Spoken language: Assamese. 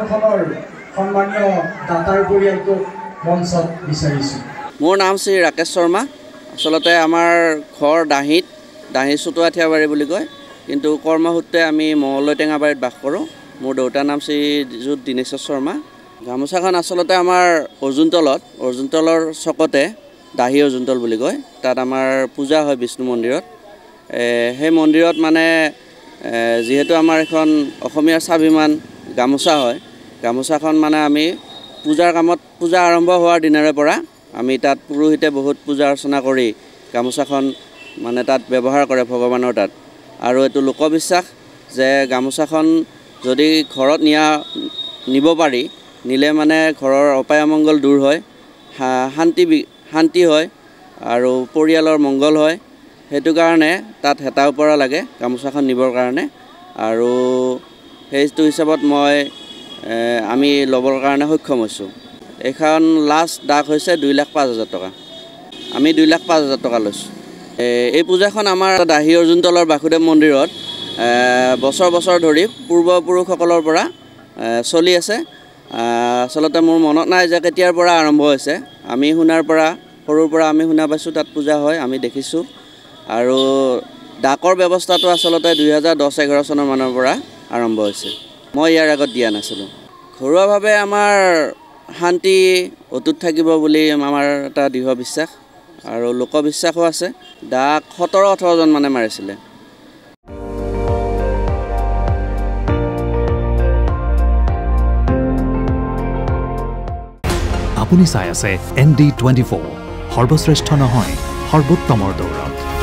গাঁওখনৰ সন্মানীয় দাতাৰ পৰিয়ালটোক মঞ্চত বিচাৰিছোঁ। মোৰ নাম শ্ৰী ৰাকেশ শৰ্মা। আচলতে আমাৰ ঘৰ দাহি চুটোৱা ঠিয়াবাৰী বুলি কয়, কিন্তু কৰ্মসূত্ৰে আমি মঙলদৈ টেঙাবাৰীত বাস কৰোঁ। মোৰ দেউতাৰ নাম শ্ৰী যুত দীনেশ্বৰ শৰ্মা। গামোচাখন আচলতে আমাৰ অৰ্জুনতলৰ চকতে দাহি অৰ্জুনতল বুলি কয়, তাত আমাৰ পূজা হয় বিষ্ণু মন্দিৰত। সেই মন্দিৰত মানে যিহেতু আমাৰ এখন অসমীয়াৰ স্বাভিমান গামোচা হয়, গামোচাখন মানে আমি পূজা আৰম্ভ হোৱাৰ দিনাৰে পৰা আমি তাত পুৰোহিতে বহুত পূজা অৰ্চনা কৰি গামোচাখন মানে তাত ব্যৱহাৰ কৰে ভগৱানৰ তাত। আৰু এইটো লোকবিশ্বাস যে গামোচাখন যদি ঘৰত নিব পাৰি, নিলে মানে ঘৰৰ অপায় অমংগল দূৰ হয়, শান্তি হয় আৰু পৰিয়ালৰ মংগল হয়। সেইটো কাৰণে তাত হেতা ওপৰা লাগে গামোচাখন নিবৰ কাৰণে। আৰু সেইটো হিচাপত আমি ল'বৰ কাৰণে সক্ষম হৈছোঁ। এইখন লাষ্ট দাগ হৈছে 2,05,000 টকা। আমি 2,05,000 টকা লৈছোঁ। এই পূজাখন আমাৰ দাহি অৰ্জুনতলৰ বাসুদেৱ মন্দিৰত বছৰ ধৰি পূৰ্বপুৰুষসকলৰ পৰা চলি আছে। আচলতে মোৰ মনত নাই যে কেতিয়াৰ পৰা আৰম্ভ হৈছে। আমি সৰুৰ পৰা আমি শুনা পাইছোঁ তাত পূজা হয়, আমি দেখিছোঁ। আৰু ডাকৰ ব্যৱস্থাটো আচলতে 2010-11 চনৰ মানৰ পৰা আৰম্ভ হৈছে। মই ইয়াৰ আগত দিয়া নাছিলোঁ। ঘৰুৱাভাৱে আমাৰ শান্তি অটুট থাকিব বুলি আমাৰ এটা দৃঢ় বিশ্বাস আৰু লোকবিশ্বাসো আছে। ডাক 17-18 জন মানে মাৰিছিলে। আপুনি চাই আছে ND24, সৰ্বশ্ৰেষ্ঠ নহয় সৰ্বোত্তমৰ দৌৰত।